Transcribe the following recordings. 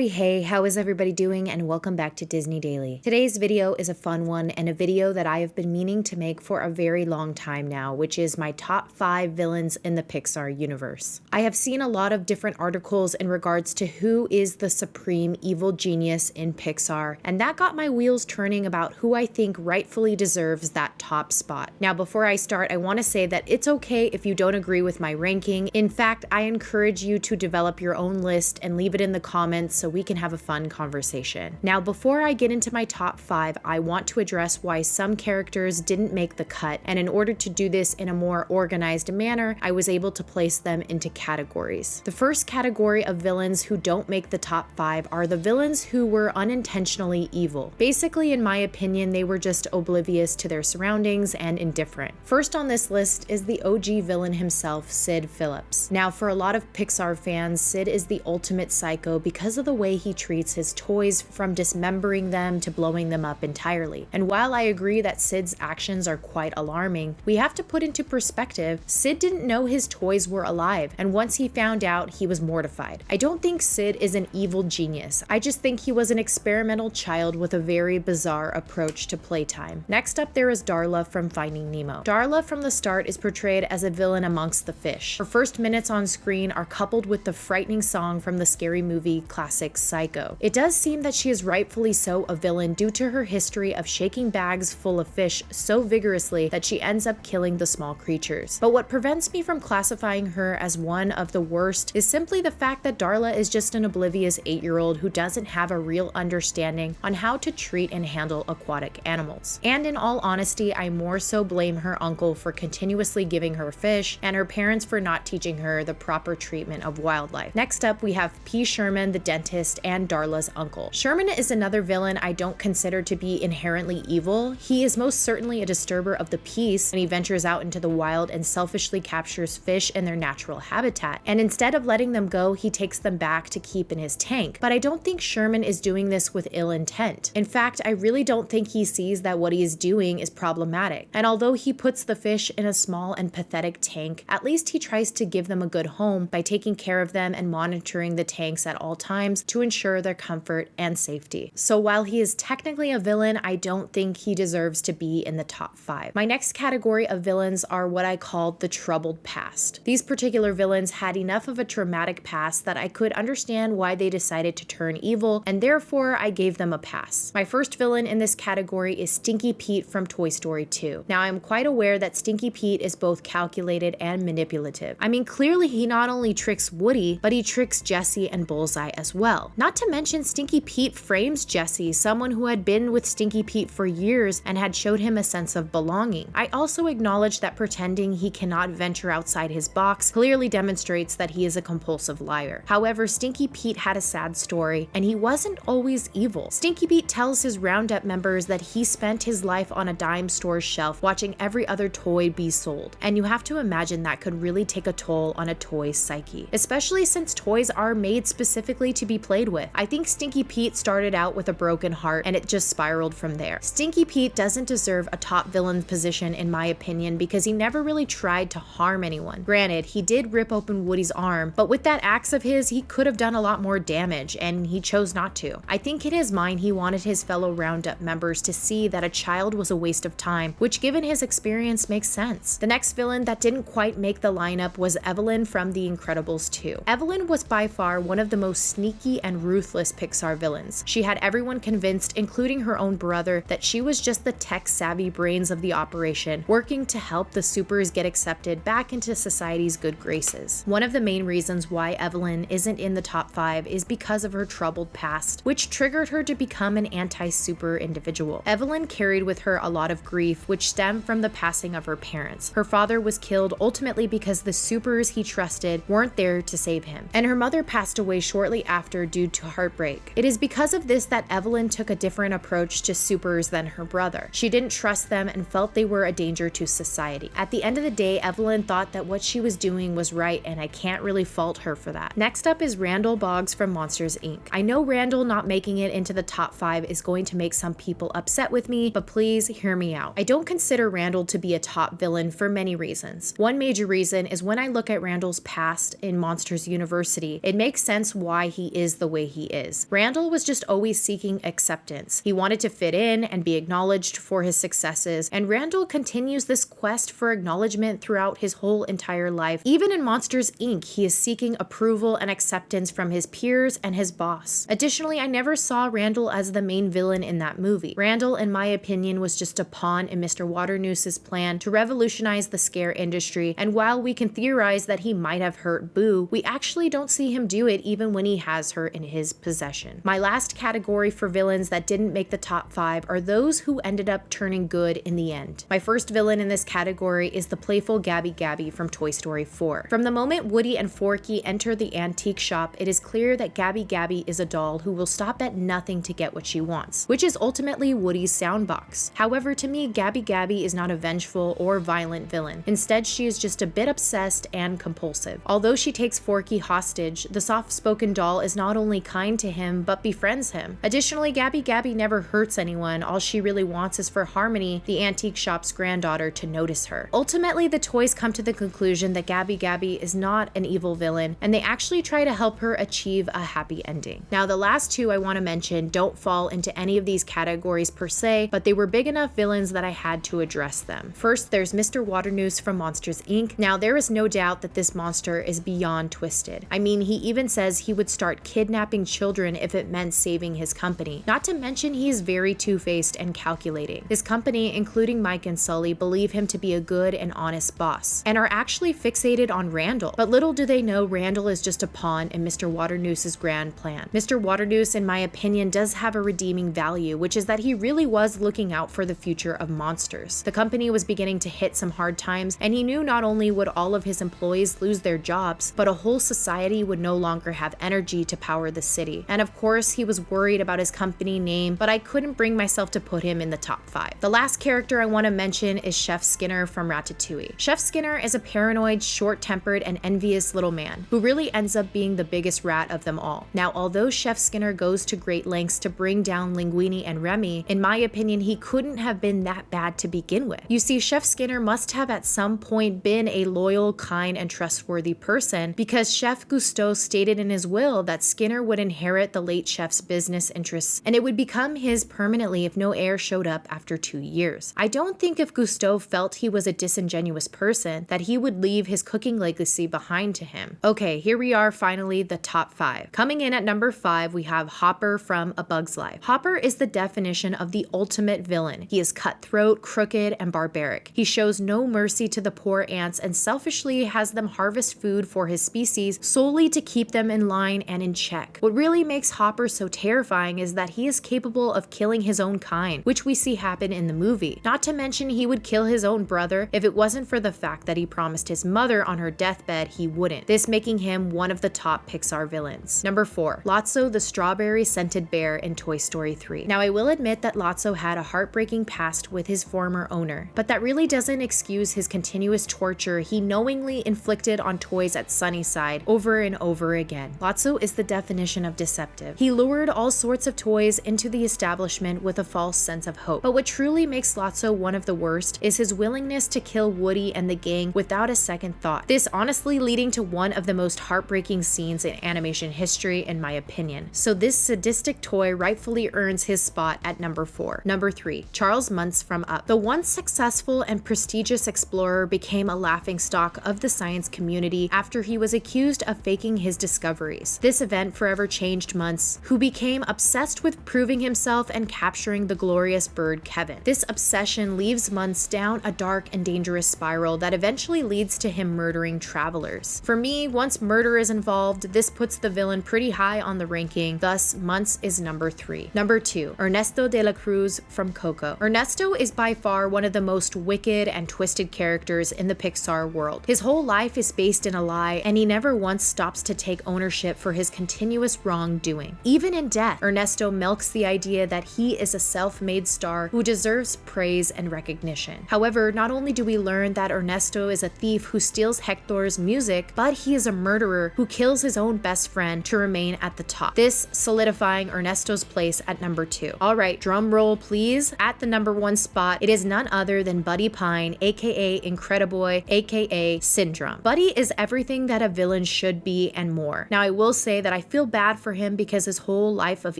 Howdy hey, how is everybody doing, and welcome back to Disney Daily. Today's video is a fun one and a video that I have been meaning to make for a very long time now, which is my top 5 villains in the Pixar universe. I have seen a lot of different articles in regards to who is the supreme evil genius in Pixar, and that got my wheels turning about who I think rightfully deserves that top spot. Now before I start, I want to say that it's okay if you don't agree with my ranking. In fact, I encourage you to develop your own list and leave it in the comments so we can have a fun conversation. Now, before I get into my top 5, I want to address why some characters didn't make the cut, and in order to do this in a more organized manner, I was able to place them into categories. The first category of villains who don't make the top 5 are the villains who were unintentionally evil. Basically, in my opinion, they were just oblivious to their surroundings and indifferent. First on this list is the OG villain himself, Sid Phillips. Now, for a lot of Pixar fans, Sid is the ultimate psycho because of the way he treats his toys, from dismembering them to blowing them up entirely. And while I agree that Sid's actions are quite alarming, we have to put into perspective, Sid didn't know his toys were alive, and once he found out, he was mortified. I don't think Sid is an evil genius. I just think he was an experimental child with a very bizarre approach to playtime. Next up, there is Darla from Finding Nemo. Darla from the start is portrayed as a villain amongst the fish. Her first minutes on screen are coupled with the frightening song from the scary movie classic Psycho. It does seem that she is rightfully so a villain due to her history of shaking bags full of fish so vigorously that she ends up killing the small creatures. But what prevents me from classifying her as one of the worst is simply the fact that Darla is just an oblivious 8-year-old who doesn't have a real understanding on how to treat and handle aquatic animals. And in all honesty, I more so blame her uncle for continuously giving her fish and her parents for not teaching her the proper treatment of wildlife. Next up, we have P. Sherman, the dentist, and Darla's uncle. Sherman is another villain I don't consider to be inherently evil. He is most certainly a disturber of the peace when he ventures out into the wild and selfishly captures fish in their natural habitat. And instead of letting them go, he takes them back to keep in his tank. But I don't think Sherman is doing this with ill intent. In fact, I really don't think he sees that what he is doing is problematic. And although he puts the fish in a small and pathetic tank, at least he tries to give them a good home by taking care of them and monitoring the tanks at all times to ensure their comfort and safety. So while he is technically a villain, I don't think he deserves to be in the top 5. My next category of villains are what I call the troubled past. These particular villains had enough of a traumatic past that I could understand why they decided to turn evil, and therefore I gave them a pass. My first villain in this category is Stinky Pete from Toy Story 2. Now, I'm quite aware that Stinky Pete is both calculated and manipulative. I mean, clearly he not only tricks Woody, but he tricks Jessie and Bullseye as well. Not to mention, Stinky Pete frames Jessie, someone who had been with Stinky Pete for years and had showed him a sense of belonging. I also acknowledge that pretending he cannot venture outside his box clearly demonstrates that he is a compulsive liar. However, Stinky Pete had a sad story, and he wasn't always evil. Stinky Pete tells his Roundup members that he spent his life on a dime store's shelf watching every other toy be sold, and you have to imagine that could really take a toll on a toy's psyche, especially since toys are made specifically to be played with. I think Stinky Pete started out with a broken heart and it just spiraled from there. Stinky Pete doesn't deserve a top villain position in my opinion because he never really tried to harm anyone. Granted, he did rip open Woody's arm, but with that axe of his, he could have done a lot more damage and he chose not to. I think in his mind he wanted his fellow Roundup members to see that a child was a waste of time, which given his experience makes sense. The next villain that didn't quite make the lineup was Evelyn from The Incredibles 2. Evelyn was by far one of the most sneaky and ruthless Pixar villains. She had everyone convinced, including her own brother, that she was just the tech-savvy brains of the operation, working to help the supers get accepted back into society's good graces. One of the main reasons why Evelyn isn't in the top 5 is because of her troubled past, which triggered her to become an anti-super individual. Evelyn carried with her a lot of grief, which stemmed from the passing of her parents. Her father was killed ultimately because the supers he trusted weren't there to save him, and her mother passed away shortly after due to heartbreak. It is because of this that Evelyn took a different approach to supers than her brother. She didn't trust them and felt they were a danger to society. At the end of the day, Evelyn thought that what she was doing was right, and I can't really fault her for that. Next up is Randall Boggs from Monsters Inc. I know Randall not making it into the top 5 is going to make some people upset with me, but please hear me out. I don't consider Randall to be a top villain for many reasons. One major reason is when I look at Randall's past in Monsters University, it makes sense why he is is the way he is. Randall was just always seeking acceptance. He wanted to fit in and be acknowledged for his successes, and Randall continues this quest for acknowledgement throughout his whole entire life. Even in Monsters, Inc., he is seeking approval and acceptance from his peers and his boss. Additionally, I never saw Randall as the main villain in that movie. Randall, in my opinion, was just a pawn in Mr. Waternoose's plan to revolutionize the scare industry, and while we can theorize that he might have hurt Boo, we actually don't see him do it even when he has her in his possession. My last category for villains that didn't make the top 5 are those who ended up turning good in the end. My first villain in this category is the playful Gabby Gabby from Toy Story 4. From the moment Woody and Forky enter the antique shop, it is clear that Gabby Gabby is a doll who will stop at nothing to get what she wants, which is ultimately Woody's soundbox. However, to me, Gabby Gabby is not a vengeful or violent villain. Instead, she is just a bit obsessed and compulsive. Although she takes Forky hostage, the soft-spoken doll is not only kind to him, but befriends him. Additionally, Gabby Gabby never hurts anyone. All she really wants is for Harmony, the antique shop's granddaughter, to notice her. Ultimately, the toys come to the conclusion that Gabby Gabby is not an evil villain, and they actually try to help her achieve a happy ending. Now, the last two I want to mention don't fall into any of these categories per se, but they were big enough villains that I had to address them. First, there's Mr. Waternoose from Monsters, Inc. Now, there is no doubt that this monster is beyond twisted. I mean, he even says he would start kidnapping children if it meant saving his company. Not to mention, he is very two-faced and calculating. His company, including Mike and Sully, believe him to be a good and honest boss, and are actually fixated on Randall. But little do they know Randall is just a pawn in Mr. Waternoose's grand plan. Mr. Waternoose, in my opinion, does have a redeeming value, which is that he really was looking out for the future of monsters. The company was beginning to hit some hard times, and he knew not only would all of his employees lose their jobs, but a whole society would no longer have energy to power the city. And of course, he was worried about his company name, but I couldn't bring myself to put him in the top 5. The last character I want to mention is Chef Skinner from Ratatouille. Chef Skinner is a paranoid, short-tempered, and envious little man who really ends up being the biggest rat of them all. Now, although Chef Skinner goes to great lengths to bring down Linguini and Remy, in my opinion, he couldn't have been that bad to begin with. You see, Chef Skinner must have at some point been a loyal, kind, and trustworthy person, because Chef Cousteau stated in his will that Skinner would inherit the late chef's business interests, and it would become his permanently if no heir showed up after 2 years. I don't think if Cousteau felt he was a disingenuous person, that he would leave his cooking legacy behind to him. Okay, here we are, finally, the top 5. Coming in at number 5, we have Hopper from A Bug's Life. Hopper is the definition of the ultimate villain. He is cutthroat, crooked, and barbaric. He shows no mercy to the poor ants and selfishly has them harvest food for his species solely to keep them in line and in check. What really makes Hopper so terrifying is that he is capable of killing his own kind, which we see happen in the movie. Not to mention, he would kill his own brother if it wasn't for the fact that he promised his mother on her deathbed he wouldn't, this making him one of the top Pixar villains. Number 4, Lotso the strawberry-scented bear in Toy Story 3. Now, I will admit that Lotso had a heartbreaking past with his former owner, but that really doesn't excuse his continuous torture he knowingly inflicted on toys at Sunnyside over and over again. Lotso is the definition of deceptive. He lured all sorts of toys into the establishment with a false sense of hope. But what truly makes Lotso one of the worst is his willingness to kill Woody and the gang without a second thought. This honestly leading to one of the most heartbreaking scenes in animation history, in my opinion. So this sadistic toy rightfully earns his spot at number 4. Number 3, Charles Muntz from Up. The once successful and prestigious explorer became a laughingstock of the science community after he was accused of faking his discoveries. This event forever changed Muntz, who became obsessed with proving himself and capturing the glorious bird Kevin. This obsession leaves Muntz down a dark and dangerous spiral that eventually leads to him murdering travelers. For me, once murder is involved, this puts the villain pretty high on the ranking, thus Muntz is number 3. Number 2, Ernesto de la Cruz from Coco. Ernesto is by far one of the most wicked and twisted characters in the Pixar world. His whole life is based in a lie, and he never once stops to take ownership for his continuous wrongdoing. Even in death, Ernesto milks the idea that he is a self-made star who deserves praise and recognition. However, not only do we learn that Ernesto is a thief who steals Hector's music, but he is a murderer who kills his own best friend to remain at the top. This solidifying Ernesto's place at number 2. Alright, drum roll please. At the number 1 spot, it is none other than Buddy Pine, aka Incrediboy, aka Syndrome. Buddy is everything that a villain should be and more. Now, I will say that I feel bad for him because his whole life of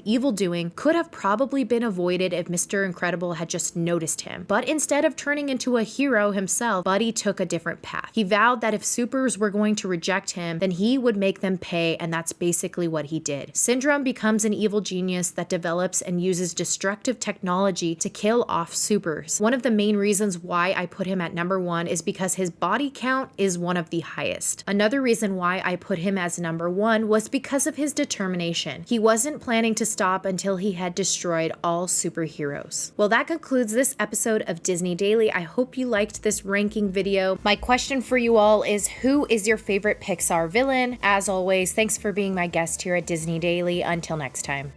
evil doing could have probably been avoided if Mr. Incredible had just noticed him. But instead of turning into a hero himself, Buddy took a different path. He vowed that if supers were going to reject him, then he would make them pay, and that's basically what he did. Syndrome becomes an evil genius that develops and uses destructive technology to kill off supers. One of the main reasons why I put him at number 1 is because his body count is one of the highest. Another reason why I put him as number 1 was because of his determination. He wasn't planning to stop until he had destroyed all superheroes. Well, that concludes this episode of Disney Daily. I hope you liked this ranking video. My question for you all is, who is your favorite Pixar villain? As always, thanks for being my guest here at Disney Daily. Until next time.